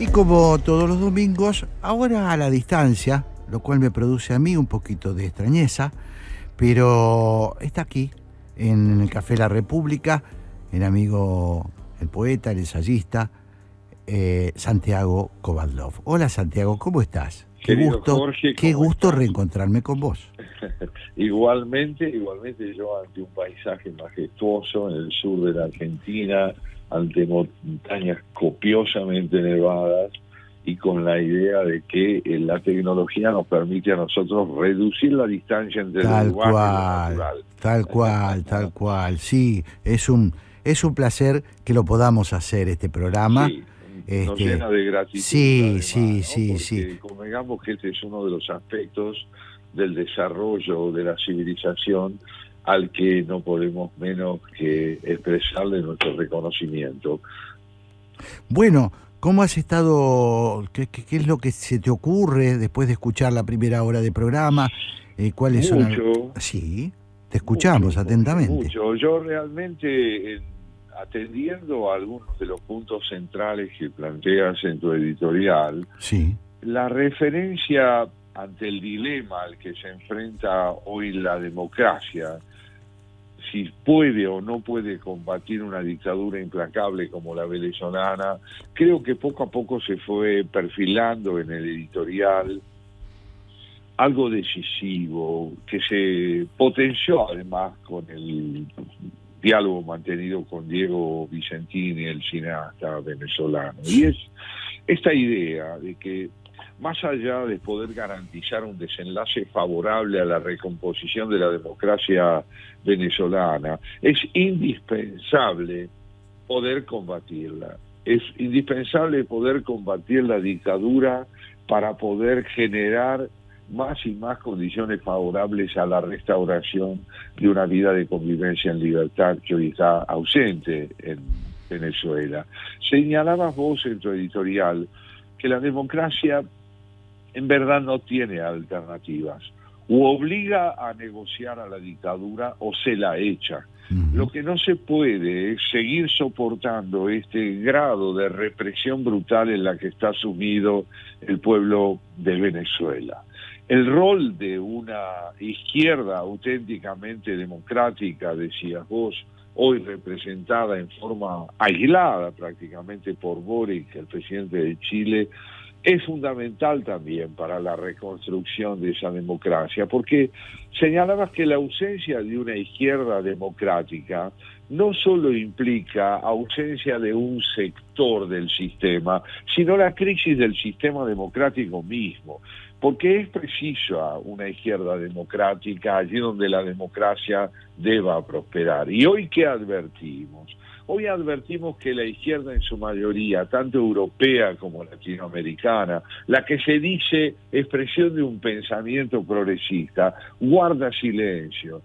Y como todos los domingos, ahora a la distancia, lo cual me produce a mí un poquito de extrañeza, pero está aquí, en el Café La República, el amigo, el poeta, el ensayista, Santiago Kovadlov. Hola Santiago, ¿cómo estás? Querido Jorge, qué ¿cómo gusto estás? reencontrarme con vos. Igualmente yo ante un paisaje majestuoso en el sur de la Argentina, ante montañas copiosamente nevadas y con la idea de que la tecnología nos permite a nosotros reducir la distancia entre lo urbano y lo natural. Tal cual. Sí, es un placer que lo podamos hacer este programa. Sí, nos llena de gratitud Sí, además, sí, ¿no? sí, sí. Porque convengamos que este es uno de los aspectos del desarrollo de la civilización al que no podemos menos que expresarle nuestro reconocimiento. Bueno, ¿cómo has estado? ¿Qué es lo que se te ocurre después de escuchar la primera hora de programa? ¿Cuáles son? Mucho, Sí, te escuchamos Jorge, atentamente. mucho. Yo realmente, atendiendo a algunos de los puntos centrales que planteas en tu editorial, Sí. la referencia ante el dilema al que se enfrenta hoy la democracia, si puede o no puede combatir una dictadura implacable como la venezolana, creo que poco a poco se fue perfilando en el editorial algo decisivo, que se potenció además con el diálogo mantenido con Diego Vicentini, el cineasta venezolano. Y es esta idea de que más allá de poder garantizar un desenlace favorable a la recomposición de la democracia venezolana, es indispensable poder combatirla. Es indispensable poder combatir la dictadura para poder generar más y más condiciones favorables a la restauración de una vida de convivencia en libertad que hoy está ausente en Venezuela. Señalabas vos en tu editorial que la democracia en verdad no tiene alternativas. O obliga a negociar a la dictadura o se la echa. Lo que no se puede es seguir soportando este grado de represión brutal en la que está sumido el pueblo de Venezuela. El rol de una izquierda auténticamente democrática, decías vos, hoy representada en forma aislada prácticamente por Boric, el presidente de Chile, es fundamental también para la reconstrucción de esa democracia, porque señalabas que la ausencia de una izquierda democrática no solo implica ausencia de un sector del sistema, sino la crisis del sistema democrático mismo, porque es precisa una izquierda democrática allí donde la democracia deba prosperar. ¿Y hoy qué advertimos? Hoy advertimos que la izquierda en su mayoría, tanto europea como latinoamericana, la que se dice expresión de un pensamiento progresista, guarda silencio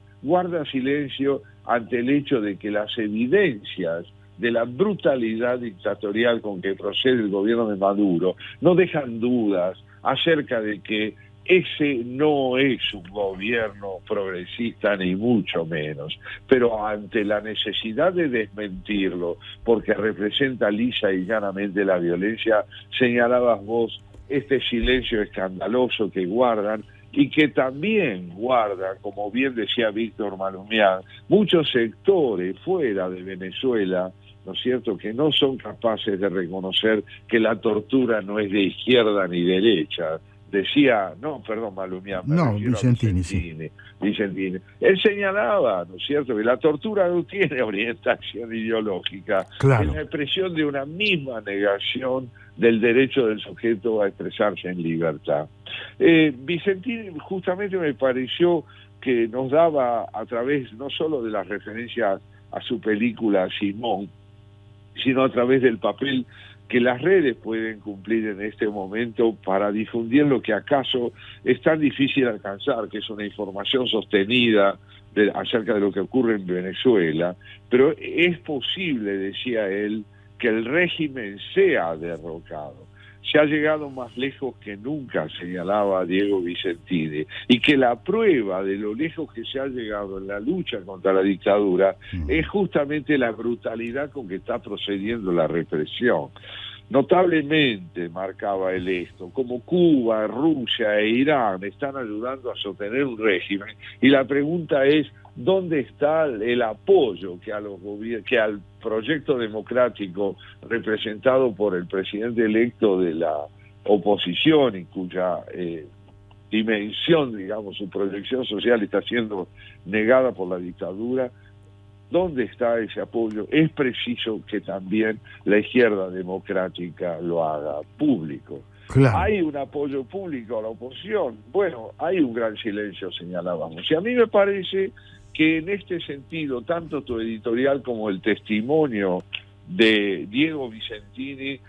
ante el hecho de que las evidencias de la brutalidad dictatorial con que procede el gobierno de Maduro no dejan dudas acerca de que ese no es un gobierno progresista ni mucho menos, pero ante la necesidad de desmentirlo, porque representa lisa y llanamente la violencia, señalabas vos este silencio escandaloso que guardan y que también guarda, como bien decía Víctor Malumián, muchos sectores fuera de Venezuela, ¿no es cierto?, que no son capaces de reconocer que la tortura no es de izquierda ni derecha. Decía, Malumián, me refiero Vicentini, a sí. Vicentini. Él señalaba, ¿no es cierto?, que la tortura no tiene orientación ideológica, Claro. es la expresión de una misma negación del derecho del sujeto a expresarse en libertad. Vicentini justamente me pareció que nos daba, a través no solo de las referencias a su película Simón, sino a través del papel que las redes pueden cumplir en este momento para difundir lo que acaso es tan difícil alcanzar, que es una información sostenida acerca de lo que ocurre en Venezuela, pero es posible, decía él, que el régimen sea derrocado. Se ha llegado más lejos que nunca, señalaba Diego Vicentini, y que la prueba de lo lejos que se ha llegado en la lucha contra la dictadura es justamente la brutalidad con que está procediendo la represión. notablemente marcaba el esto, como Cuba, Rusia e Irán están ayudando a sostener un régimen, y la pregunta es, ¿dónde está el apoyo que al proyecto democrático representado por el presidente electo de la oposición, y cuya dimensión, digamos, su proyección social está siendo negada por la dictadura? ¿Dónde está ese apoyo? Es preciso que también la izquierda democrática lo haga público. Claro. ¿Hay un apoyo público a la oposición? Bueno, hay un gran silencio, señalábamos. Y a mí me parece que en este sentido, tanto tu editorial como el testimonio de Diego Vicentini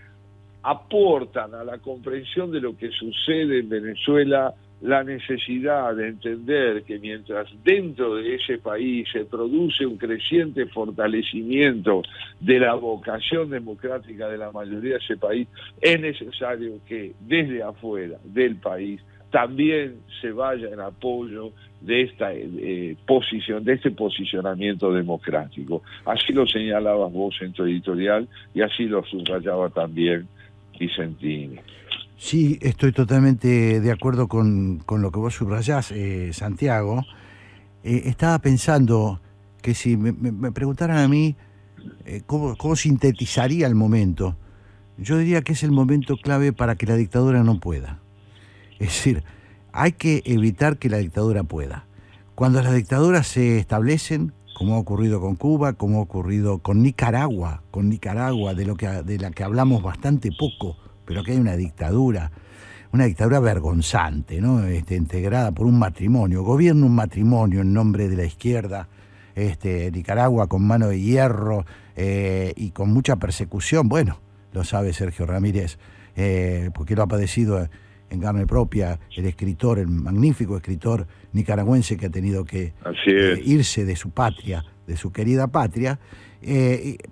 aportan a la comprensión de lo que sucede en Venezuela la necesidad de entender que mientras dentro de ese país se produce un creciente fortalecimiento de la vocación democrática de la mayoría de ese país, es necesario que desde afuera del país también se vaya en apoyo de esta posición, de este posicionamiento democrático. Así lo señalabas vos en tu editorial y así lo subrayaba también Vicentini. Sí, estoy totalmente de acuerdo con lo que vos subrayás, Santiago. Estaba pensando que si me preguntaran a mí cómo sintetizaría el momento, yo diría que es el momento clave para que la dictadura no pueda. Es decir, hay que evitar que la dictadura pueda. Cuando las dictaduras se establecen, como ha ocurrido con Cuba, como ha ocurrido con Nicaragua, de la que hablamos bastante poco, pero que hay una dictadura vergonzante, ¿no? Integrada por un matrimonio, gobierna un matrimonio en nombre de la izquierda, Nicaragua con mano de hierro y con mucha persecución. Bueno, lo sabe Sergio Ramírez, porque lo ha padecido en carne propia, el magnífico escritor nicaragüense que ha tenido que irse de su patria, de su querida patria,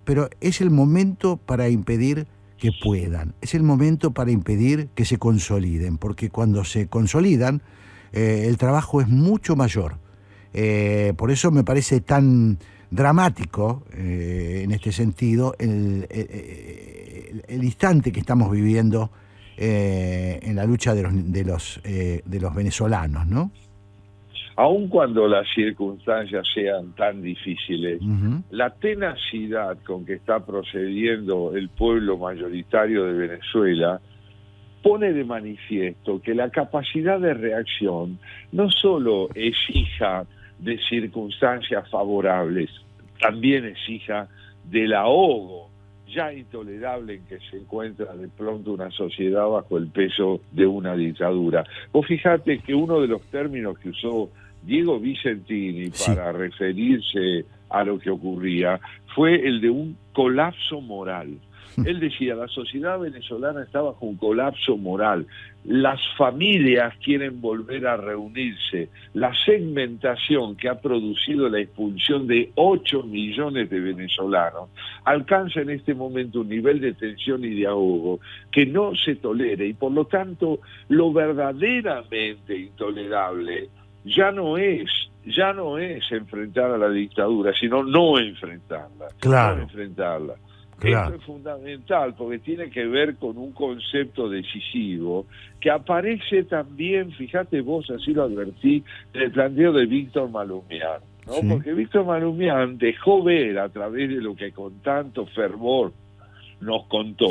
pero es el momento para impedir que puedan, es el momento para impedir que se consoliden, porque cuando se consolidan, el trabajo es mucho mayor. Por eso me parece tan dramático, en este sentido, el instante que estamos viviendo en la lucha de los venezolanos, ¿no? Aun cuando las circunstancias sean tan difíciles, la tenacidad con que está procediendo el pueblo mayoritario de Venezuela pone de manifiesto que la capacidad de reacción no solo es hija de circunstancias favorables, también es hija del ahogo ya intolerable en que se encuentra de pronto una sociedad bajo el peso de una dictadura. Vos fijate que uno de los términos que usó Diego Vicentini para referirse a lo que ocurría fue el de un colapso moral. Él decía, la sociedad venezolana está bajo un colapso moral, las familias quieren volver a reunirse, la segmentación que ha producido la expulsión de 8 millones de venezolanos alcanza en este momento un nivel de tensión y de ahogo que no se tolera, y por lo tanto lo verdaderamente intolerable ya no es enfrentar a la dictadura, sino no enfrentarla. Claro. No enfrentarla. Claro. Esto es fundamental porque tiene que ver con un concepto decisivo que aparece también, fíjate vos, así lo advertí, en el planteo de Víctor Malumián, ¿no? Sí. Porque Víctor Malumián dejó ver a través de lo que con tanto fervor nos contó,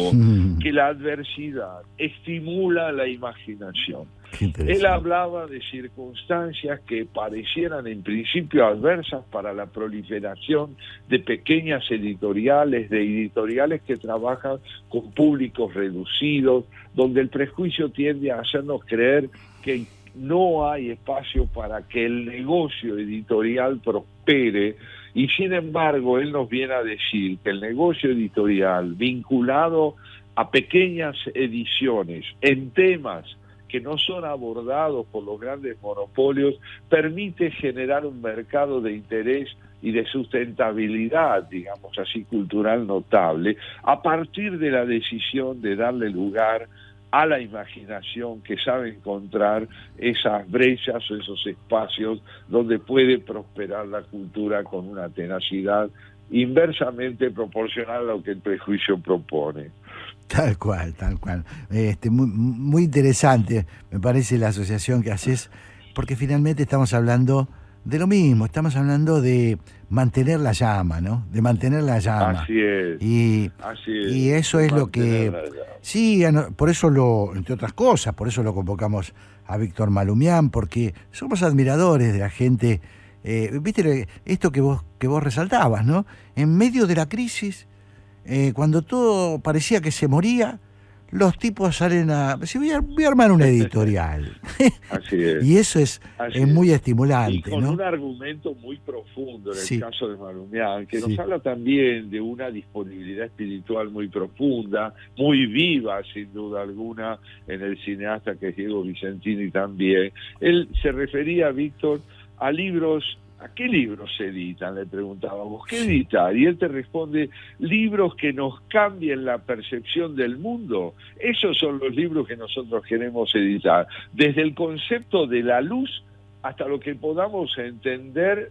que la adversidad estimula la imaginación. Él hablaba de circunstancias que parecieran en principio adversas para la proliferación de pequeñas editoriales, de editoriales que trabajan con públicos reducidos, donde el prejuicio tiende a hacernos creer que no hay espacio para que el negocio editorial prospere, y sin embargo él nos viene a decir que el negocio editorial vinculado a pequeñas ediciones en temas que no son abordados por los grandes monopolios permite generar un mercado de interés y de sustentabilidad, digamos así, cultural notable, a partir de la decisión de darle lugar a la imaginación que sabe encontrar esas brechas o esos espacios donde puede prosperar la cultura con una tenacidad inversamente proporcional a lo que el prejuicio propone. Tal cual, tal cual. Muy interesante, me parece la asociación que haces, porque finalmente estamos hablando de lo mismo, estamos hablando de mantener la llama, ¿no? De mantener la llama. Así es, Y, así y es, eso de es lo que... mantenerla allá. Sí, por eso entre otras cosas, por eso lo convocamos a Víctor Malumián, porque somos admiradores de la gente. Viste esto que vos resaltabas, ¿no? En medio de la crisis, cuando todo parecía que se moría, los tipos salen voy a armar una editorial. Así es. Y eso es Así es. muy Y estimulante, con ¿no? un argumento muy profundo en el Sí, caso de Malumián, que sí. nos habla también de una disponibilidad espiritual muy profunda, muy viva, sin duda alguna, en el cineasta que es Diego Vicentini también. Él se refería, Víctor, a libros. ¿A qué libros se editan? Le preguntábamos. ¿Qué editar? Y él te responde, libros que nos cambien la percepción del mundo. Esos son los libros que nosotros queremos editar. Desde el concepto de la luz hasta lo que podamos entender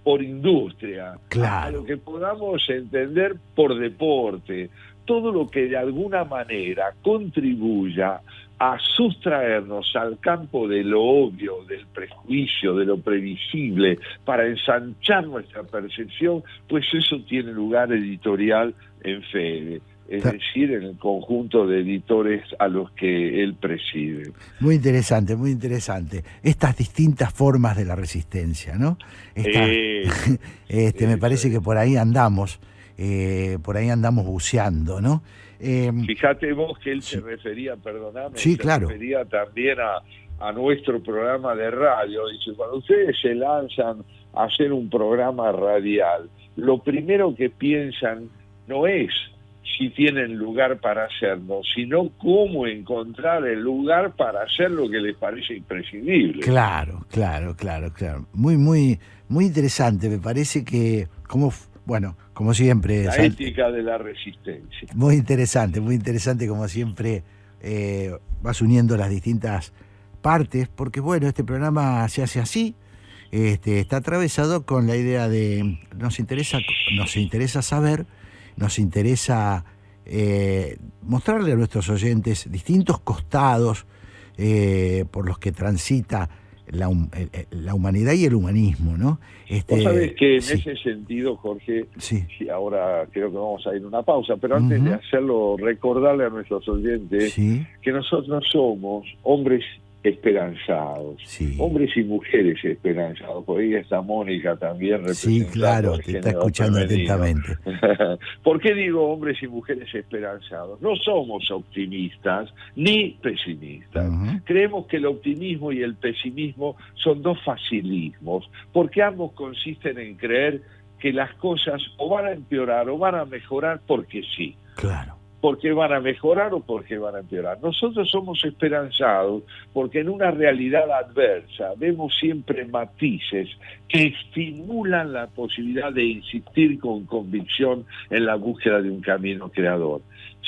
por industria, Claro. hasta lo que podamos entender por deporte. Todo lo que de alguna manera contribuya a sustraernos al campo de lo obvio, del prejuicio, de lo previsible, para ensanchar nuestra percepción, pues eso tiene lugar editorial en Fede, es decir, en el conjunto de editores a los que él preside. Muy interesante, muy interesante. Estas distintas formas de la resistencia, ¿no? Me parece que por ahí andamos buceando, ¿no? Fíjate vos que él sí. se refería, perdóname, sí, se claro. refería también a nuestro programa de radio. Dice, cuando ustedes se lanzan a hacer un programa radial, lo primero que piensan no es si tienen lugar para hacerlo, sino cómo encontrar el lugar para hacer lo que les parece imprescindible. Claro. Muy, muy, muy interesante. Me parece que, como siempre... La ética de la resistencia. Muy interesante, como siempre vas uniendo las distintas partes, porque bueno, este programa se hace así, está atravesado con la idea de nos interesa saber, nos interesa mostrarle a nuestros oyentes distintos costados por los que transita la humanidad y el humanismo, ¿no? Vos sabés que en sí. ese sentido, Jorge, sí. Ahora creo que vamos a ir a una pausa, pero antes de hacerlo, recordarle a nuestros oyentes que nosotros somos hombres esperanzados, hombres y mujeres esperanzados. Por ahí está Mónica también representando. Sí, claro, te está escuchando atentamente. ¿Por qué digo hombres y mujeres esperanzados? No somos optimistas ni pesimistas. Creemos que el optimismo y el pesimismo son dos facilismos, porque ambos consisten en creer que las cosas o van a empeorar o van a mejorar porque sí. Claro. Porque van a mejorar o porque van a empeorar. Nosotros somos esperanzados porque en una realidad adversa vemos siempre matices que estimulan la posibilidad de insistir con convicción en la búsqueda de un camino creador.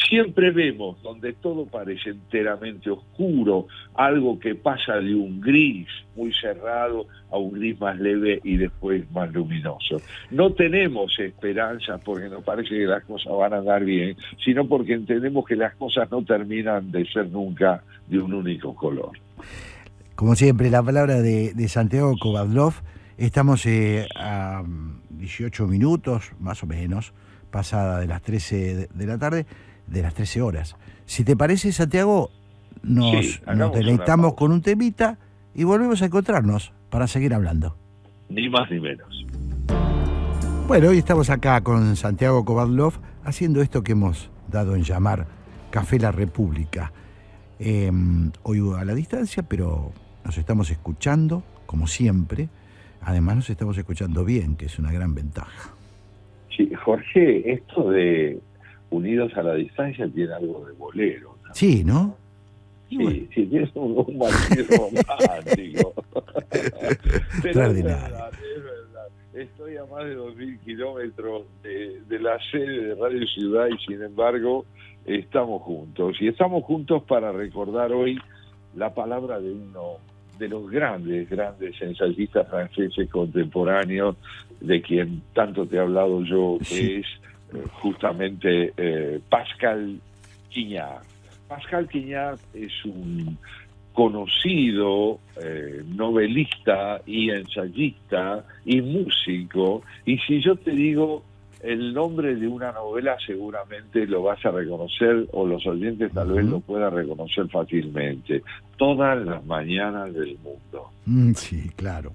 Siempre vemos donde todo parece enteramente oscuro, algo que pasa de un gris muy cerrado a un gris más leve y después más luminoso. No tenemos esperanza porque nos parece que las cosas van a andar bien, sino porque entendemos que las cosas no terminan de ser nunca de un único color. Como siempre, la palabra de Santiago Kovadlov. Estamos a 18 minutos, más o menos, pasada de las 13 de la tarde, de las 13 horas. Si te parece, Santiago, nos deleitamos con un temita y volvemos a encontrarnos para seguir hablando. Ni más ni menos. Bueno, hoy estamos acá con Santiago Kovadlov haciendo esto que hemos dado en llamar Café La República. Hoy a la distancia, pero nos estamos escuchando, como siempre. Además nos estamos escuchando bien, que es una gran ventaja. Sí, Jorge, esto de Unidos a la Distancia tiene algo de bolero, ¿no? Sí, ¿no? Sí, tiene un matiz romántico. Extraordinario. Es verdad. Estoy a más de 2.000 kilómetros de la sede de Radio Ciudad y sin embargo estamos juntos. Y estamos juntos para recordar hoy la palabra de uno de los grandes ensayistas franceses contemporáneos, de quien tanto te he hablado yo, que es justamente Pascal Quignard. Pascal Quignard es un conocido novelista y ensayista y músico, y si yo te digo el nombre de una novela seguramente lo vas a reconocer, o los oyentes tal vez lo puedan reconocer fácilmente. Todas las mañanas del mundo. Sí, claro.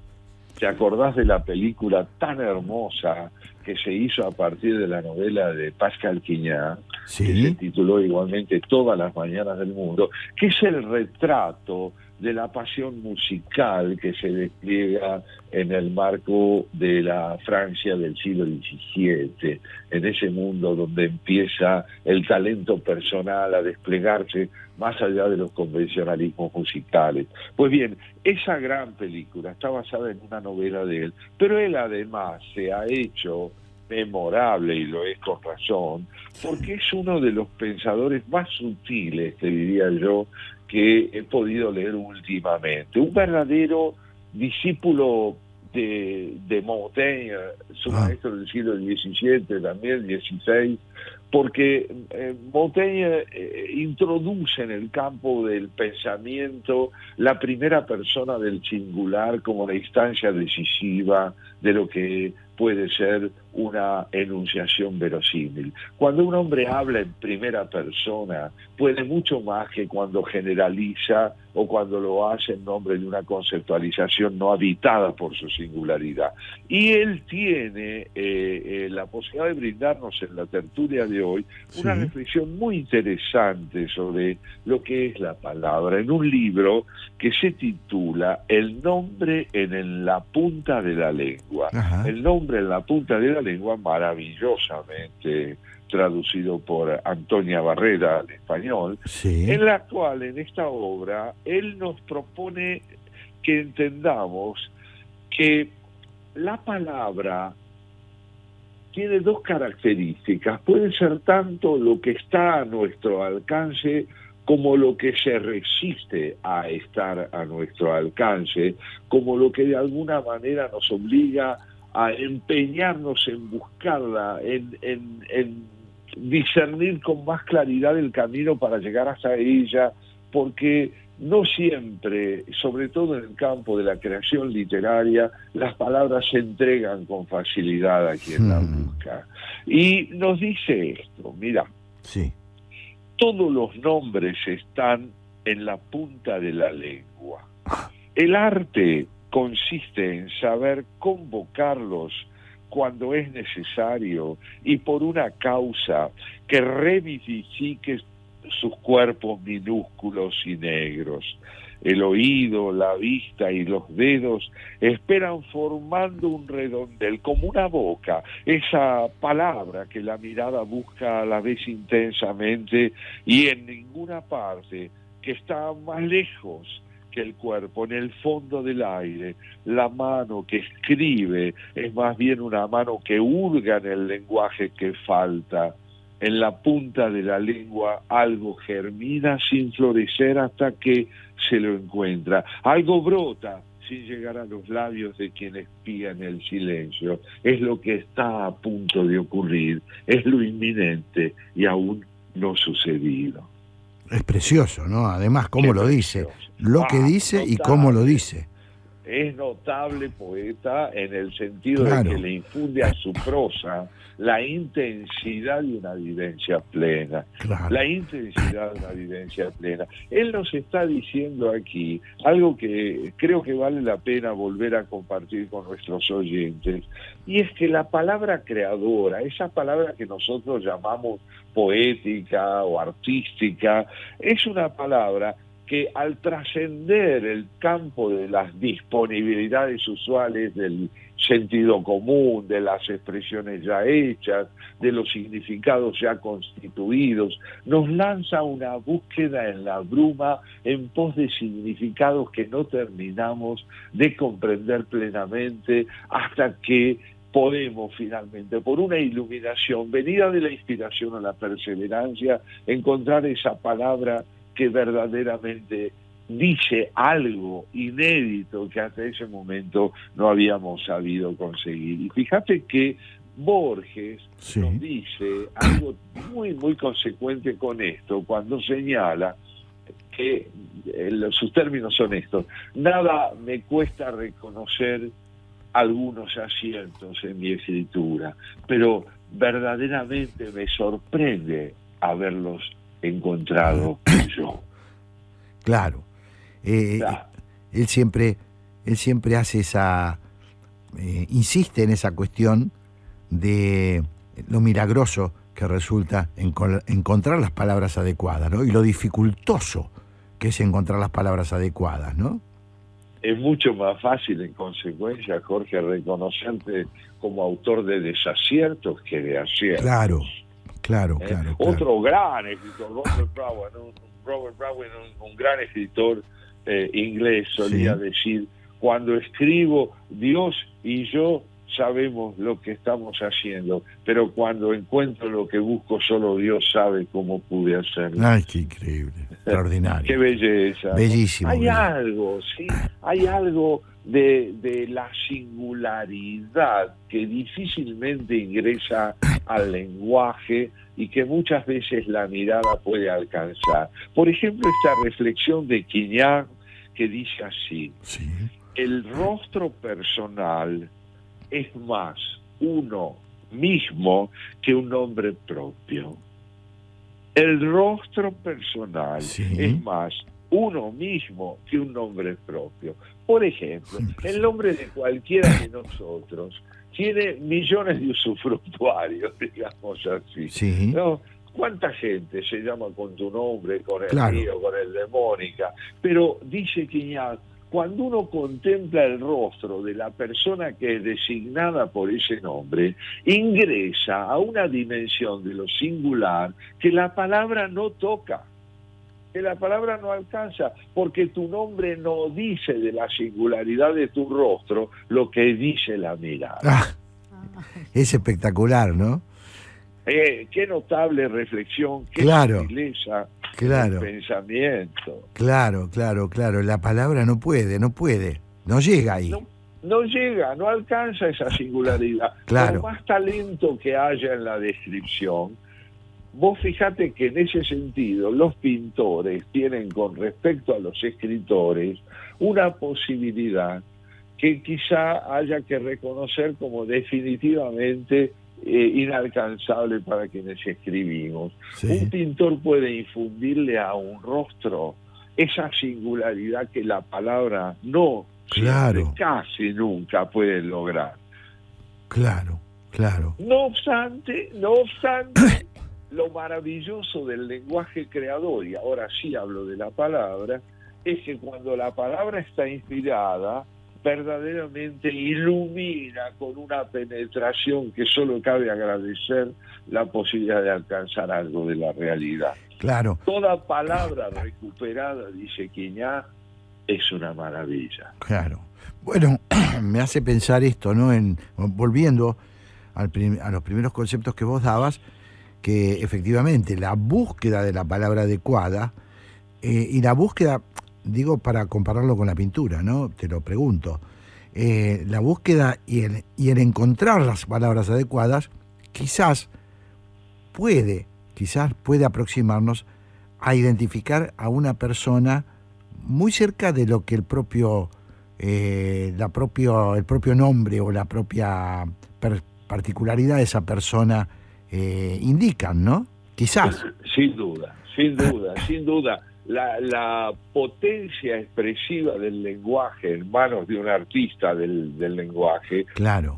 ¿Te acordás de la película tan hermosa que se hizo a partir de la novela de Pascal Quignard, Sí. que se tituló igualmente Todas las mañanas del mundo, que es el retrato de la pasión musical que se despliega en el marco de la Francia del siglo XVII, en ese mundo donde empieza el talento personal a desplegarse más allá de los convencionalismos musicales. Pues bien, esa gran película está basada en una novela de él, pero él además se ha hecho memorable, y lo es con razón, porque es uno de los pensadores más sutiles, te diría yo, que he podido leer últimamente. Un verdadero discípulo de Montaigne, su maestro del siglo XVII, también XVI, porque Montaigne introduce en el campo del pensamiento la primera persona del singular como la instancia decisiva de lo que puede ser una enunciación verosímil. Cuando un hombre habla en primera persona, puede mucho más que cuando generaliza o cuando lo hace en nombre de una conceptualización no habitada por su singularidad. Y él tiene la posibilidad de brindarnos en la tertulia de hoy una reflexión muy interesante sobre lo que es la palabra, en un libro que se titula El nombre en la punta de la lengua. Ajá. El nombre en la punta de la lengua, maravillosamente traducido por Antonia Barrera al español, en la cual, en esta obra, él nos propone que entendamos que la palabra tiene dos características. Puede ser tanto lo que está a nuestro alcance como lo que se resiste a estar a nuestro alcance, como lo que de alguna manera nos obliga a empeñarnos en buscarla, en discernir con más claridad el camino para llegar hasta ella, porque no siempre, sobre todo en el campo de la creación literaria, las palabras se entregan con facilidad a quien las busca. Y nos dice esto, mira, todos los nombres están en la punta de la lengua. El arte consiste en saber convocarlos cuando es necesario y por una causa que revivifique sus cuerpos minúsculos y negros. El oído, la vista y los dedos esperan formando un redondel, como una boca, esa palabra que la mirada busca a la vez intensamente y en ninguna parte, que está más lejos que el cuerpo, en el fondo del aire. La mano que escribe es más bien una mano que hurga en el lenguaje que falta. En la punta de la lengua algo germina sin florecer hasta que se lo encuentra. Algo brota sin llegar a los labios de quien espía en el silencio. Es lo que está a punto de ocurrir, es lo inminente y aún no sucedido. Es precioso, ¿no? Además, cómo lo dice, lo que dice notable. Y cómo lo dice. Es notable poeta en el sentido de que le infunde a su prosa la intensidad de una vivencia plena. La intensidad de una vivencia plena. Él nos está diciendo aquí algo que creo que vale la pena volver a compartir con nuestros oyentes, y es que la palabra creadora, esa palabra que nosotros llamamos poética o artística, es una palabra que al trascender el campo de las disponibilidades usuales del sentido común, de las expresiones ya hechas, de los significados ya constituidos, nos lanza una búsqueda en la bruma en pos de significados que no terminamos de comprender plenamente hasta que podemos finalmente, por una iluminación venida de la inspiración a la perseverancia, encontrar esa palabra que verdaderamente dice algo inédito que hasta ese momento no habíamos sabido conseguir. Y fíjate que Borges Sí. nos dice algo muy, muy consecuente con esto, cuando señala que sus términos son estos: nada me cuesta reconocer algunos asientos en mi escritura, pero verdaderamente me sorprende haberlos encontrado yo. Claro. Claro. Él siempre hace insiste en esa cuestión de lo milagroso que resulta encontrar las palabras adecuadas, ¿no? Y lo dificultoso que es encontrar las palabras adecuadas, ¿no? Es mucho más fácil, en consecuencia, Jorge, reconocerte como autor de desaciertos que de aciertos. Claro, claro. Otro gran escritor, Robert Browning, un gran escritor inglés, solía decir: cuando escribo, Dios y yo sabemos lo que estamos haciendo, pero cuando encuentro lo que busco, solo Dios sabe cómo pude hacerlo. Ay, qué increíble, extraordinario. Qué belleza. Bellísimo. Hay algo, sí, hay algo de la singularidad que difícilmente ingresa al lenguaje y que muchas veces la mirada puede alcanzar. Por ejemplo, esta reflexión de Quiñán, que dice así: Sí. el rostro personal es más uno mismo que un nombre propio. El rostro personal es más uno mismo que un nombre propio. Por ejemplo, el nombre de cualquiera de nosotros tiene millones de usufructuarios, digamos así. Sí. ¿No? ¿Cuánta gente se llama con tu nombre, con el Claro. mío, con el de Mónica? Pero dice Quiñán, cuando uno contempla el rostro de la persona que es designada por ese nombre, ingresa a una dimensión de lo singular que la palabra no toca, que la palabra no alcanza, porque tu nombre no dice de la singularidad de tu rostro lo que dice la mirada. Es espectacular, ¿no? Qué notable reflexión, qué Claro. sutileza Claro. del pensamiento. Claro. La palabra no puede, no llega ahí. No llega, no alcanza esa singularidad. Claro. Por más talento que haya en la descripción, vos fijate que en ese sentido los pintores tienen con respecto a los escritores una posibilidad que quizá haya que reconocer como definitivamente inalcanzable para quienes escribimos. Sí. Un pintor puede infundirle a un rostro esa singularidad que la palabra no siempre, casi nunca puede lograr. Claro. No obstante, lo maravilloso del lenguaje creador, y ahora sí hablo de la palabra, es que cuando la palabra está inspirada, verdaderamente ilumina con una penetración que solo cabe agradecer la posibilidad de alcanzar algo de la realidad. Claro. Toda palabra recuperada, dice Quiñán, es una maravilla. Claro. Bueno, me hace pensar esto, ¿no? Volviendo a los primeros conceptos que vos dabas, que efectivamente la búsqueda de la palabra adecuada y la búsqueda, digo, para compararlo con la pintura, ¿no? Te lo pregunto. La búsqueda y el encontrar las palabras adecuadas quizás puede aproximarnos a identificar a una persona muy cerca de lo que el propio nombre o la propia particularidad de esa persona indican, ¿no? Quizás. Sin duda. La potencia expresiva del lenguaje en manos de un artista del lenguaje, claro,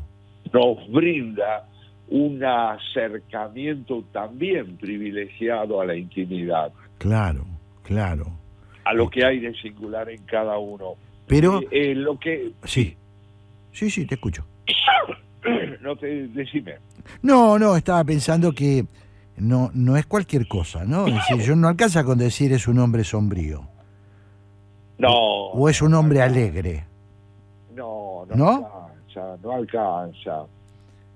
nos brinda un acercamiento también privilegiado a la intimidad. Claro. A lo que hay de singular en cada uno. Pero lo que sí, te escucho. No te decime. No, estaba pensando que no es cualquier cosa, ¿no? Es decir, yo no alcanza con decir es un hombre sombrío. No. O es un hombre alegre. No ¿No? alcanza.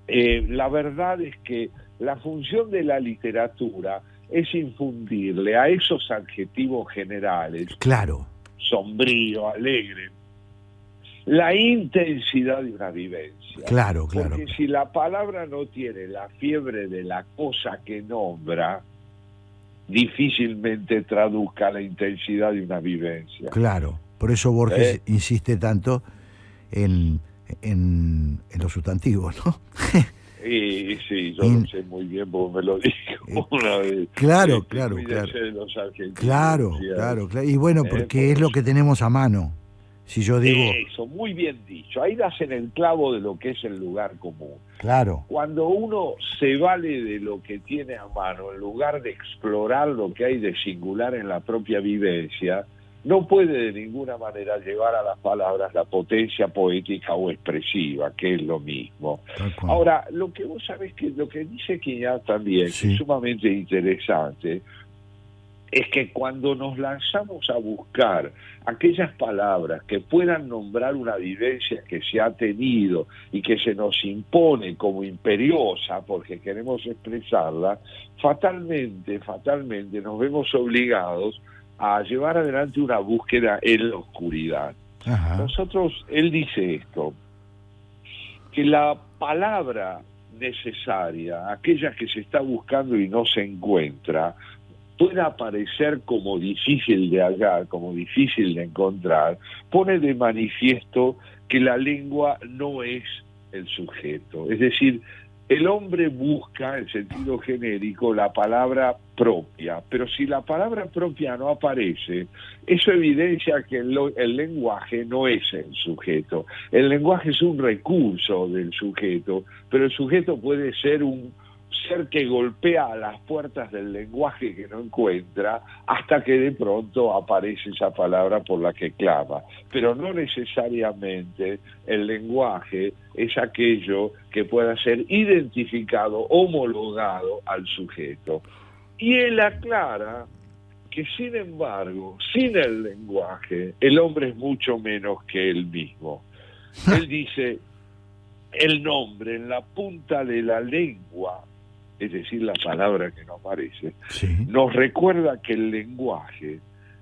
La verdad es que la función de la literatura es infundirle a esos adjetivos generales, claro, sombrío, alegre, la intensidad de una vivencia. Claro, claro. Porque si la palabra no tiene la fiebre de la cosa que nombra, difícilmente traduzca la intensidad de una vivencia. Claro, por eso Borges insiste tanto en los sustantivos, ¿no? Sí, yo lo sé muy bien porque me lo dijo una vez. Claro, claro. De los argentinos, claro. Y bueno, porque es lo que tenemos a mano. Si yo digo... Eso, muy bien dicho. Ahí das en el clavo de lo que es el lugar común. Claro. Cuando uno se vale de lo que tiene a mano, en lugar de explorar lo que hay de singular en la propia vivencia, no puede de ninguna manera llevar a las palabras la potencia poética o expresiva, que es lo mismo. Ahora, lo que vos sabés que lo que dice Quiñán también, sí, que es sumamente interesante, es que cuando nos lanzamos a buscar aquellas palabras que puedan nombrar una vivencia que se ha tenido y que se nos impone como imperiosa porque queremos expresarla, fatalmente nos vemos obligados a llevar adelante una búsqueda en la oscuridad. Ajá. Nosotros, él dice esto, que la palabra necesaria, aquella que se está buscando y no se encuentra, pueda parecer como difícil de hallar, como difícil de encontrar, pone de manifiesto que la lengua no es el sujeto. Es decir, el hombre busca, en sentido genérico, la palabra propia, pero si la palabra propia no aparece, eso evidencia que el lenguaje no es el sujeto. El lenguaje es un recurso del sujeto, pero el sujeto puede ser un ser que golpea a las puertas del lenguaje que no encuentra hasta que de pronto aparece esa palabra por la que clama. Pero no necesariamente el lenguaje es aquello que pueda ser identificado, homologado al sujeto. Y él aclara que, sin embargo, sin el lenguaje, el hombre es mucho menos que él mismo. Él dice, el nombre en la punta de la lengua, es decir, la palabra que no aparece, sí, nos recuerda que el lenguaje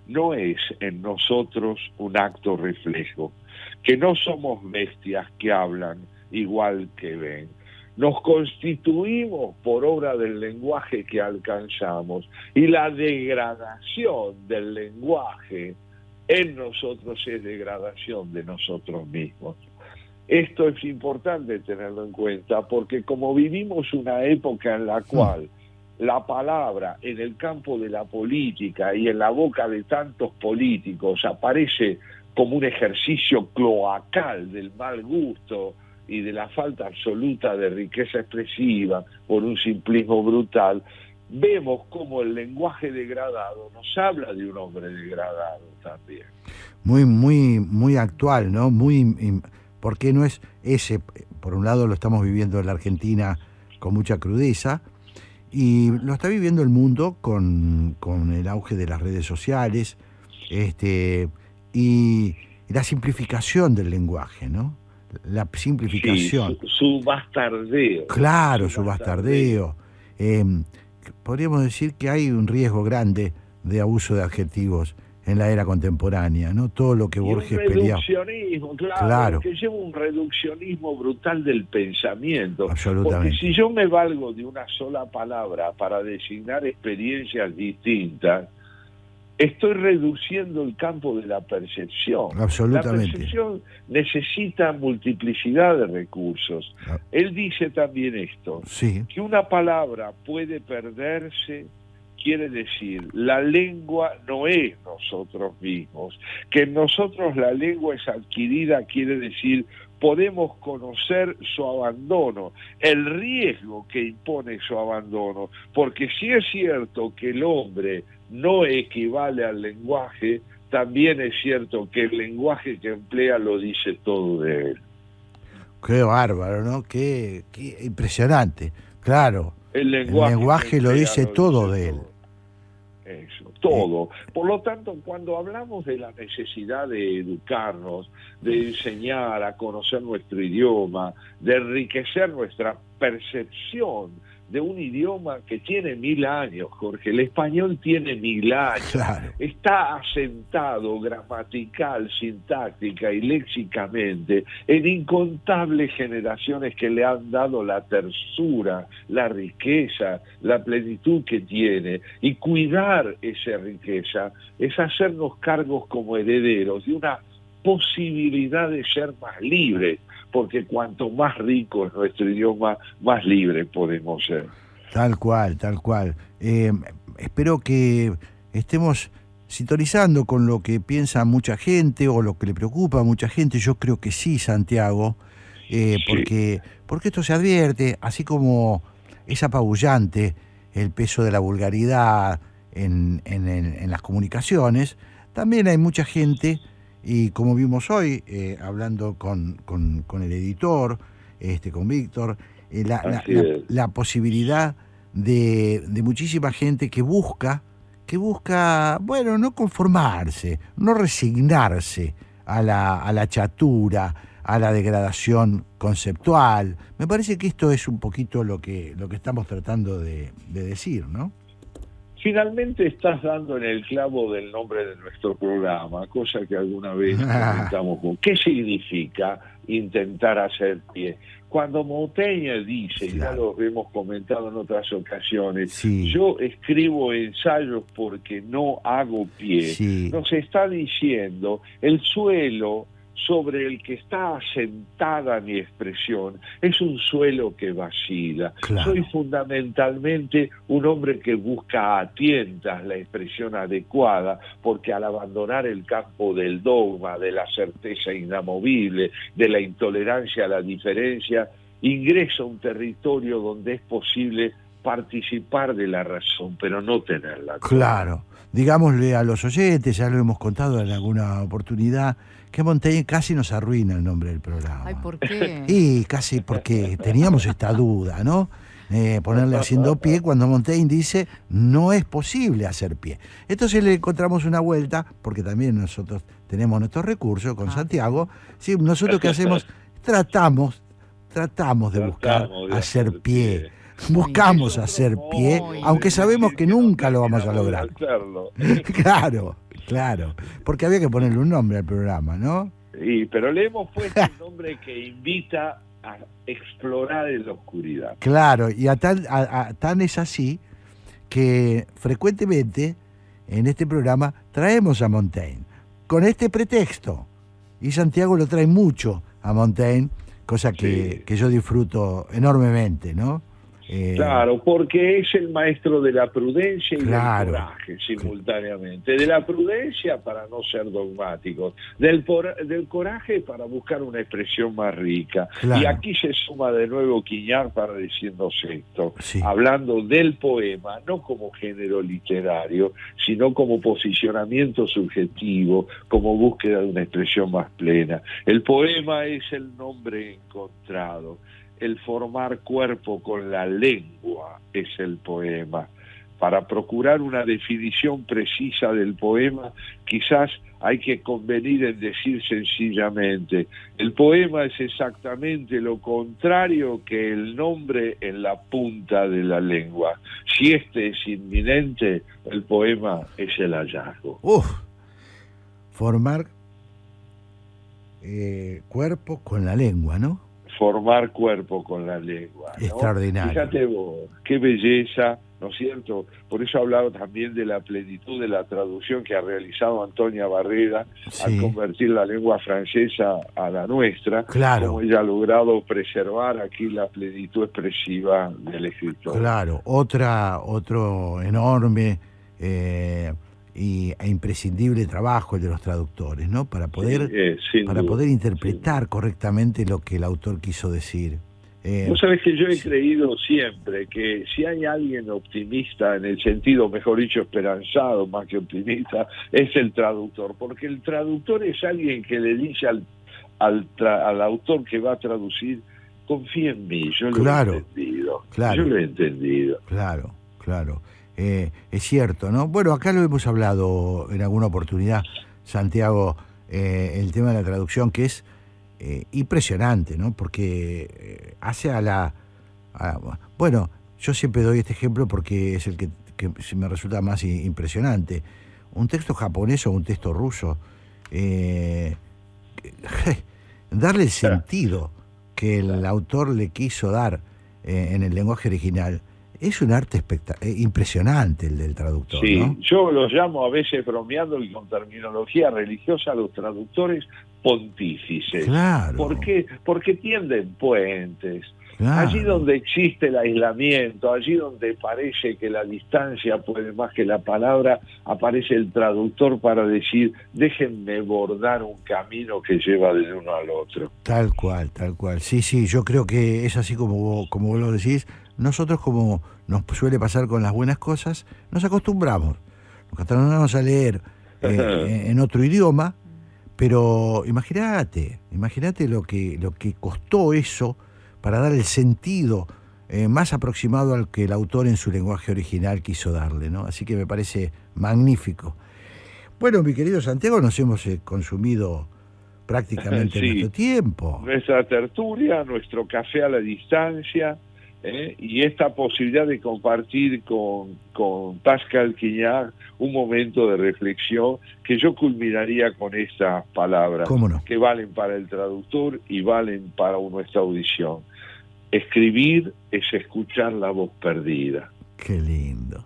no es en nosotros un acto reflejo, que no somos bestias que hablan igual que ven. Nos constituimos por obra del lenguaje que alcanzamos, y la degradación del lenguaje en nosotros es degradación de nosotros mismos. Esto es importante tenerlo en cuenta porque como vivimos una época en la cual la palabra en el campo de la política y en la boca de tantos políticos aparece como un ejercicio cloacal del mal gusto y de la falta absoluta de riqueza expresiva por un simplismo brutal, vemos como el lenguaje degradado nos habla de un hombre degradado también. Muy actual, ¿no? Porque no es ese, por un lado lo estamos viviendo en la Argentina con mucha crudeza, y lo está viviendo el mundo con el auge de las redes sociales, y la simplificación del lenguaje, ¿no? La simplificación. Sí, su bastardeo. Claro, su bastardeo. Podríamos decir que hay un riesgo grande de abuso de adjetivos en la era contemporánea, ¿no? Todo lo que Borges peleaba. Reduccionismo, claro, que lleva un reduccionismo brutal del pensamiento. Absolutamente. Porque si yo me valgo de una sola palabra para designar experiencias distintas, estoy reduciendo el campo de la percepción. Absolutamente. La percepción necesita multiplicidad de recursos. Él dice también esto, sí, que una palabra puede perderse, quiere decir, la lengua no es nosotros mismos, que en nosotros la lengua es adquirida, quiere decir, podemos conocer su abandono, el riesgo que impone su abandono, porque si es cierto que el hombre no equivale al lenguaje, también es cierto que el lenguaje que emplea lo dice todo de él. Qué bárbaro, ¿no? Qué impresionante. Claro, el lenguaje lo dice todo de él. Eso, todo. Por lo tanto, cuando hablamos de la necesidad de educarnos, de enseñar a conocer nuestro idioma, de enriquecer nuestra percepción de un idioma que tiene 1000 años, Jorge. El español tiene 1000 años. Claro. Está asentado gramatical, sintáctica y léxicamente en incontables generaciones que le han dado la tersura, la riqueza, la plenitud que tiene. Y cuidar esa riqueza es hacernos cargos como herederos de una posibilidad de ser más libres, porque cuanto más rico es nuestro idioma, más libres podemos ser. Tal cual, tal cual. Espero que estemos sintonizando con lo que piensa mucha gente o lo que le preocupa a mucha gente. Yo creo que sí, Santiago, Sí. porque esto se advierte, así como es apabullante el peso de la vulgaridad en las comunicaciones, también hay mucha gente, y como vimos hoy, hablando con el editor, con Víctor, la posibilidad de muchísima gente que busca, bueno, no conformarse, no resignarse a la chatura, a la degradación conceptual. Me parece que esto es un poquito lo que estamos tratando de decir, ¿no? Finalmente estás dando en el clavo del nombre de nuestro programa, cosa que alguna vez comentamos. ¿Qué significa intentar hacer pie? Cuando Montaigne dice, y ya lo hemos comentado en otras ocasiones, yo escribo ensayos porque no hago pie, nos está diciendo el suelo sobre el que está asentada mi expresión es un suelo que vacila. Claro. Soy fundamentalmente un hombre que busca a tientas la expresión adecuada, porque al abandonar el campo del dogma, de la certeza inamovible, de la intolerancia a la diferencia, ingresa a un territorio donde es posible participar de la razón, pero no tenerla. Claro. Digámosle a los oyentes, ya lo hemos contado en alguna oportunidad, que Montaigne casi nos arruina el nombre del programa. Ay, ¿por qué? Y casi porque teníamos esta duda, ¿no? Ponerle haciendo pie cuando Montaigne dice no es posible hacer pie. Entonces le encontramos una vuelta, porque también nosotros tenemos nuestros recursos con Santiago. ¿Sí? Nosotros ¿qué hacemos? Tratamos de buscar hacer pie. Buscamos hacer pie, aunque sabemos que nunca lo vamos a lograr. Claro, porque había que ponerle un nombre al programa, ¿no? Sí, pero le hemos puesto un nombre que invita a explorar en la oscuridad. Claro, y tan es así que frecuentemente en este programa traemos a Montaigne con este pretexto, y Santiago lo trae mucho a Montaigne, cosa que yo disfruto enormemente, ¿no? Claro, porque es el maestro de la prudencia y del coraje simultáneamente. De la prudencia para no ser dogmáticos, del coraje para buscar una expresión más rica. Claro. Y aquí se suma de nuevo Quiñar para decirnos esto, hablando del poema, no como género literario, sino como posicionamiento subjetivo, como búsqueda de una expresión más plena. El poema es el nombre encontrado. El formar cuerpo con la lengua es el poema. Para procurar una definición precisa del poema, quizás hay que convenir en decir sencillamente, el poema es exactamente lo contrario que el nombre en la punta de la lengua. Si este es inminente, el poema es el hallazgo. Formar cuerpo con la lengua, ¿no? Formar cuerpo con la lengua, ¿no? Extraordinario. Fíjate vos, qué belleza, ¿no es cierto? Por eso he hablado también de la plenitud de la traducción que ha realizado Antonia Barrera al convertir la lengua francesa a la nuestra, como ella ha logrado preservar aquí la plenitud expresiva del escritor. Claro, otro enorme e imprescindible trabajo el de los traductores, ¿no? Para poder interpretar correctamente lo que el autor quiso decir. Vos sabés que yo he creído siempre que si hay alguien optimista, en el sentido, mejor dicho, esperanzado, más que optimista, es el traductor, porque el traductor es alguien que le dice al autor que va a traducir, confía en mí, yo lo he entendido. Yo lo he entendido. Claro. Es cierto, ¿no? Bueno, acá lo hemos hablado en alguna oportunidad, Santiago, el tema de la traducción, que es impresionante, ¿no? Porque hace bueno, yo siempre doy este ejemplo porque es el que se me resulta más impresionante. Un texto japonés o un texto ruso, darle el sentido que el autor le quiso dar en el lenguaje original, es un arte impresionante el del traductor, Sí, ¿no? yo los llamo a veces bromeando y con terminología religiosa a los traductores pontífices. Claro. ¿Por qué? Porque tienden puentes. Claro. Allí donde existe el aislamiento, allí donde parece que la distancia puede más que la palabra, aparece el traductor para decir, déjenme bordar un camino que lleva del uno al otro. Tal cual, tal cual. Sí, sí, yo creo que es así como vos lo decís. Nosotros, como nos suele pasar con las buenas cosas, nos acostumbramos a leer en otro idioma, pero imagínate lo que costó eso para dar el sentido más aproximado al que el autor en su lenguaje original quiso darle, ¿no? Así que me parece magnífico. Bueno, mi querido Santiago, nos hemos consumido prácticamente Sí, nuestro tiempo. Nuestra tertulia, nuestro café a la distancia, y esta posibilidad de compartir con Pascal Quignard un momento de reflexión que yo culminaría con estas palabras, ¿Cómo no? que valen para el traductor y valen para nuestra audición. Escribir es escuchar la voz perdida. Qué lindo.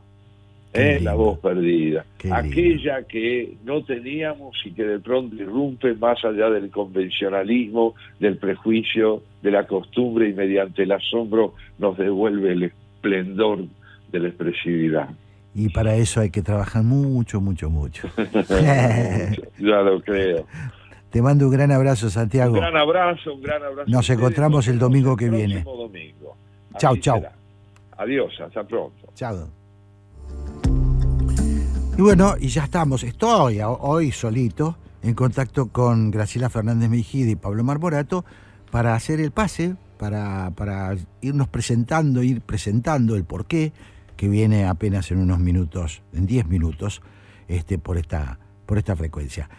Qué La lindo. voz perdida, Qué aquella que no teníamos y que de pronto irrumpe más allá del convencionalismo, del prejuicio, de la costumbre, y mediante el asombro nos devuelve el esplendor de la expresividad. Y para eso hay que trabajar mucho, mucho, mucho. Ya lo creo. Te mando un gran abrazo, Santiago. Un gran abrazo, un gran abrazo. Nos encontramos el domingo que viene. Domingo. Chau, Así chau. será. Adiós, hasta pronto. Chao. Y bueno, y ya estoy hoy solito en contacto con Graciela Fernández Mejide y Pablo Marmorato para hacer el pase, para ir presentando el porqué, que viene apenas en unos minutos, en 10 minutos, por esta frecuencia.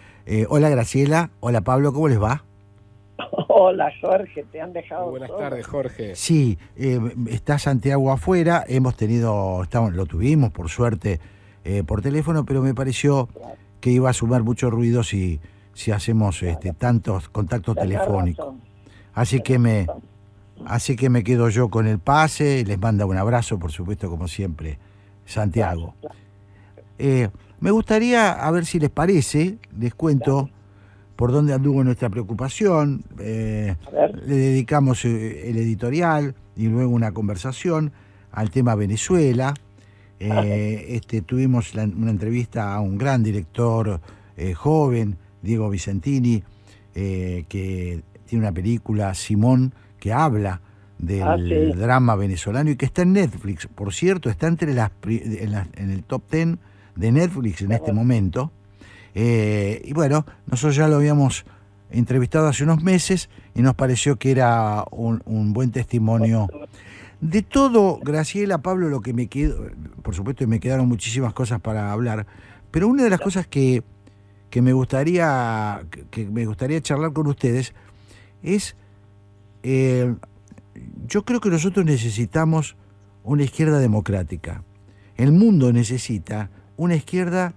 Hola Graciela, hola Pablo, ¿cómo les va? Hola Jorge, te han dejado. Muy buenas tardes, Jorge. Sí, está Santiago afuera, lo tuvimos por suerte por teléfono, pero me pareció que iba a sumar mucho ruido si hacemos tantos contactos telefónicos. Así que me quedo yo con el pase, les manda un abrazo, por supuesto, como siempre, Santiago. Me gustaría, a ver si les parece, les cuento por dónde anduvo nuestra preocupación. Le dedicamos el editorial y luego una conversación al tema Venezuela. Tuvimos una entrevista a un gran director joven, Diego Vicentini, que tiene una película, Simón, que habla del drama venezolano y que está en Netflix. Por cierto, está entre en el top 10 de Netflix en este momento. Y bueno, nosotros ya lo habíamos entrevistado hace unos meses y nos pareció que era un buen testimonio. De todo, Graciela, Pablo, lo que me quedó, por supuesto me quedaron muchísimas cosas para hablar, pero una de las cosas que me gustaría charlar con ustedes es, yo creo que nosotros necesitamos una izquierda democrática. El mundo necesita una izquierda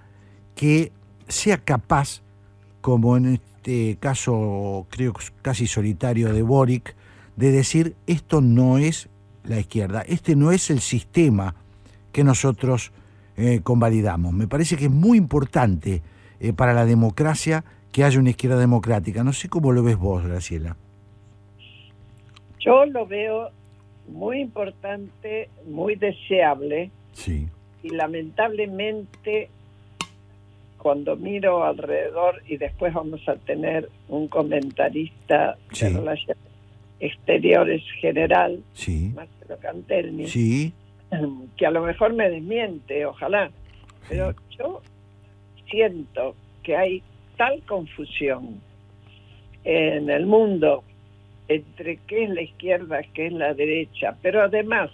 que sea capaz, como en este caso creo casi solitario de Boric, de decir esto no es la izquierda, este no es el sistema que nosotros convalidamos. Me parece que es muy importante para la democracia que haya una izquierda democrática. No sé cómo lo ves vos, Graciela. Yo lo veo muy importante, muy deseable. Sí. Y lamentablemente, cuando miro alrededor, y después vamos a tener un comentarista de Relaciones Exteriores general, Marcelo Cantelmi, que a lo mejor me desmiente, ojalá, pero yo siento que hay tal confusión en el mundo entre qué es la izquierda, qué es la derecha, pero además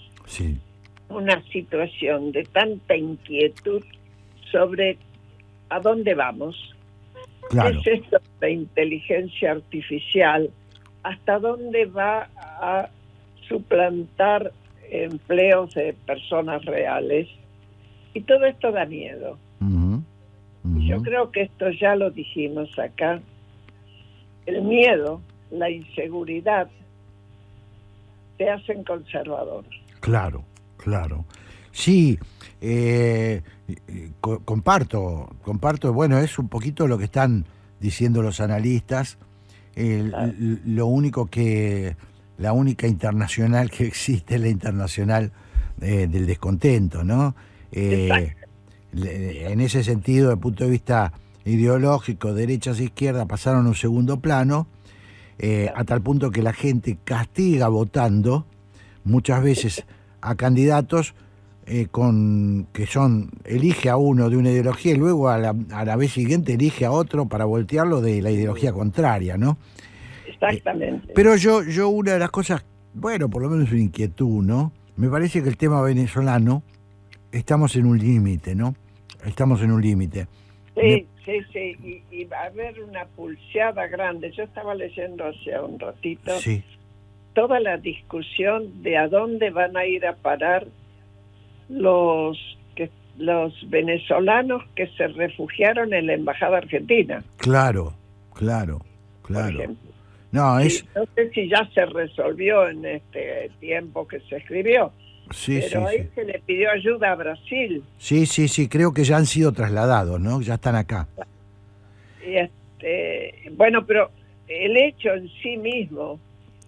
una situación de tanta inquietud sobre a dónde vamos. Claro. ¿Qué es esto de inteligencia artificial? ¿Hasta dónde va a suplantar empleos de personas reales, y todo esto da miedo. Y yo creo que esto ya lo dijimos acá. El miedo, la inseguridad, te hacen conservador. Claro. Sí, comparto. Bueno, es un poquito lo que están diciendo los analistas. Claro. La única internacional que existe es la internacional del descontento, ¿no? En ese sentido, desde el punto de vista ideológico, derechas e izquierdas pasaron a un segundo plano, a tal punto que la gente castiga votando muchas veces a candidatos elige a uno de una ideología y luego a la vez siguiente elige a otro para voltearlo de la ideología contraria, ¿no? Exactamente. Pero yo una de las cosas, bueno, por lo menos una inquietud, ¿no? Me parece que el tema venezolano, estamos en un límite, ¿no? Estamos en un límite. Sí. Y va a haber una pulseada grande. Yo estaba leyendo hace un ratito toda la discusión de a dónde van a ir a parar los venezolanos que se refugiaron en la embajada argentina. Claro. Por ejemplo. No sé si ya se resolvió en este tiempo que se escribió. Pero ahí se le pidió ayuda a Brasil. Sí, creo que ya han sido trasladados, ¿no? Ya están acá. Y bueno, pero el hecho en sí mismo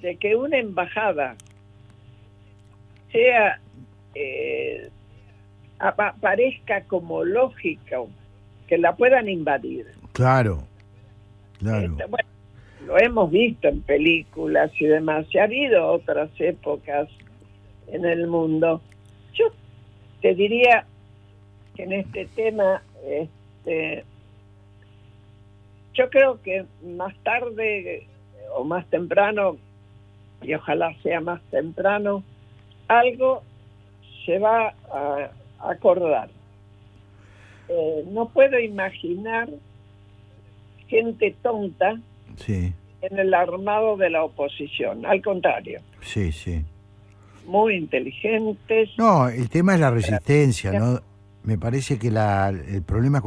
de que una embajada sea aparezca como lógico que la puedan invadir. Claro. Bueno, lo hemos visto en películas y demás. Y ha habido otras épocas en el mundo. Yo te diría que en este tema, yo creo que más tarde o más temprano, y ojalá sea más temprano, algo se va a acordar. No puedo imaginar gente tonta en el armado de la oposición. Al contrario. Sí. Muy inteligentes. No, el tema es la resistencia, ¿no? Me parece que el problema es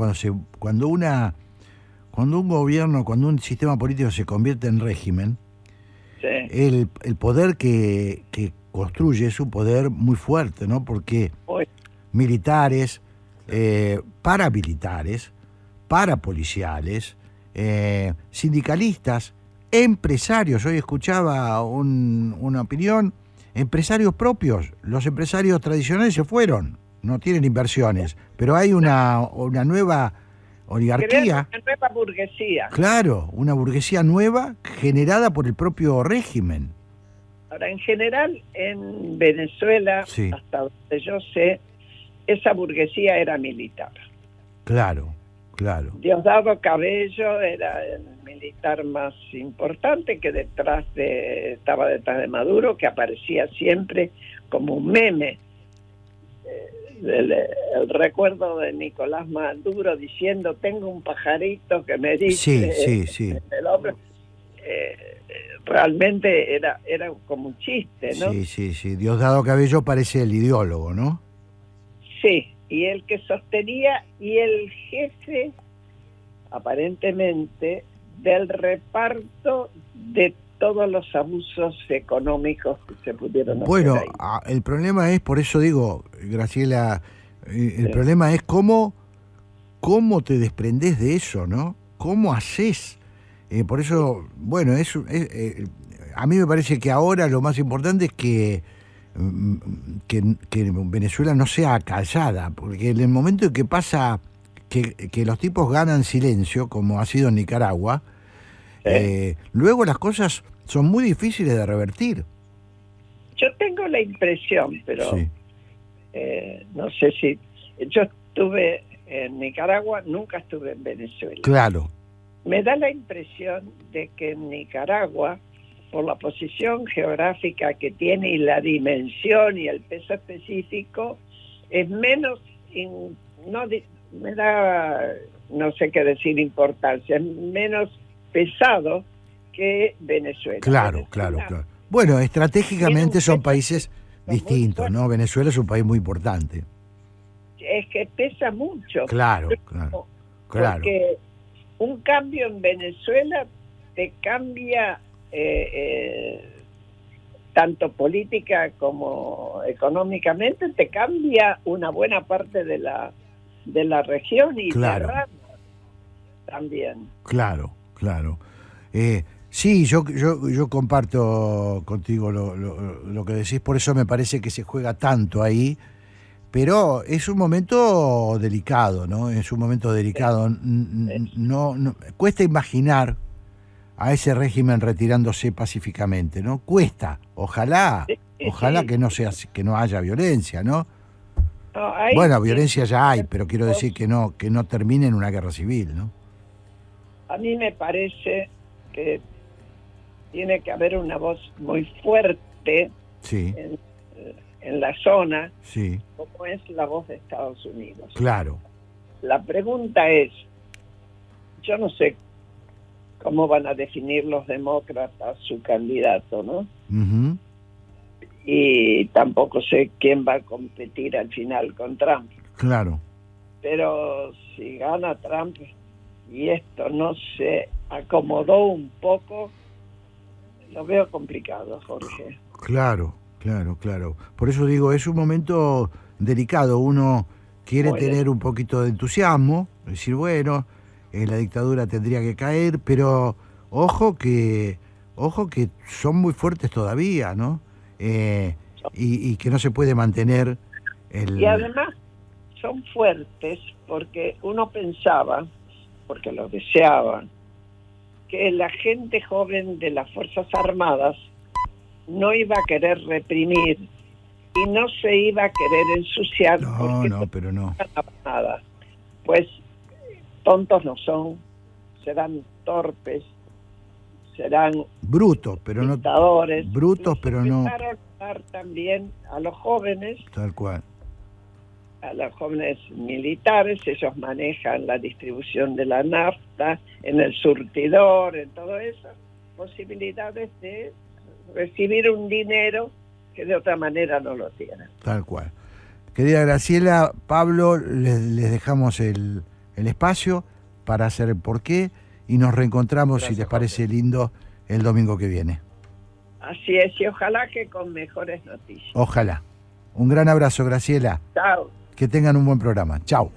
cuando un gobierno, cuando un sistema político se convierte en régimen, el poder que construye es un poder muy fuerte, ¿no? Porque militares, paramilitares, parapoliciales, sindicalistas, empresarios, hoy escuchaba una opinión, empresarios propios, los empresarios tradicionales se fueron, no tienen inversiones, pero hay una nueva oligarquía. Una nueva burguesía. Claro, una burguesía nueva generada por el propio régimen. Ahora, en general, en Venezuela, hasta donde yo sé, esa burguesía era militar. Claro. Diosdado Cabello era el militar más importante, que estaba detrás de Maduro, que aparecía siempre como un meme. El recuerdo de Nicolás Maduro diciendo: tengo un pajarito que me dice el hombre. Realmente era como un chiste, ¿no? Sí. Diosdado Cabello parece el ideólogo, ¿no? Sí, y el que sostenía y el jefe, aparentemente, del reparto de todos los abusos económicos que se pudieron hacer. Bueno, ahí. El problema es, por eso digo, Graciela, el problema es cómo te desprendés de eso, ¿no? ¿Cómo haces? Por eso, bueno, a mí me parece que ahora lo más importante es que Venezuela no sea acallada, porque en el momento en que pasa que los tipos ganan silencio, como ha sido en Nicaragua, luego las cosas son muy difíciles de revertir. Yo tengo la impresión, pero no sé si... Yo estuve en Nicaragua, nunca estuve en Venezuela. Claro. Me da la impresión de que en Nicaragua, por la posición geográfica que tiene y la dimensión y el peso específico, es menos, me da, no sé qué decir, importancia, es menos pesado que Venezuela. Claro. Bueno, estratégicamente son países distinto, ¿no? Venezuela es un país muy importante. Es que pesa mucho. Claro, claro, claro. Porque un cambio en Venezuela te cambia tanto política como económicamente, te cambia una buena parte de la región y Claro. de también. Claro, claro. Sí, yo comparto contigo lo que decís, por eso me parece que se juega tanto ahí, pero es un momento delicado, ¿no? Es un momento delicado. No, cuesta imaginar a ese régimen retirándose pacíficamente, ¿no? Cuesta. Ojalá Sí. que no sea, que no haya violencia, ¿no? No, Bueno, violencia ya hay, pero quiero decir que no termine en una guerra civil, ¿no? A mí me parece que tiene que haber una voz muy fuerte Sí, en la zona, sí, como es la voz de Estados Unidos. claro. La pregunta es, yo no sé cómo van a definir los demócratas su candidato, ¿no? Ujú. Y tampoco sé quién va a competir al final con Trump. Claro, Pero si gana Trump y esto no se acomodó un poco, lo veo complicado, Jorge. claro, claro, claro. Por eso digo, es un momento delicado. Uno quiere Muy tener un poquito de entusiasmo, decir, bueno, la dictadura tendría que caer, pero ojo que son muy fuertes todavía, ¿no? Y que no se puede mantener Y el... además son fuertes porque uno pensaba, porque lo deseaban, que la gente joven de las Fuerzas Armadas no iba a querer reprimir y no se iba a querer ensuciar porque No, pero no. no iban a nada. Pues tontos no son, serán torpes, serán Brutos, pero no... dictadores. Brutos, Les pero no... empezaron a dar también a los jóvenes militares, ellos manejan la distribución de la nafta, en el surtidor, en todo eso, posibilidades de recibir un dinero que de otra manera no lo tienen. Tal cual. Querida Graciela, Pablo, les dejamos el espacio para hacer el porqué y nos reencontramos, Gracias, si les parece Jorge. lindo, el domingo que viene. Así es, y ojalá que con mejores noticias. Ojalá. Un gran abrazo, Graciela. Chao. Que tengan un buen programa. Chao.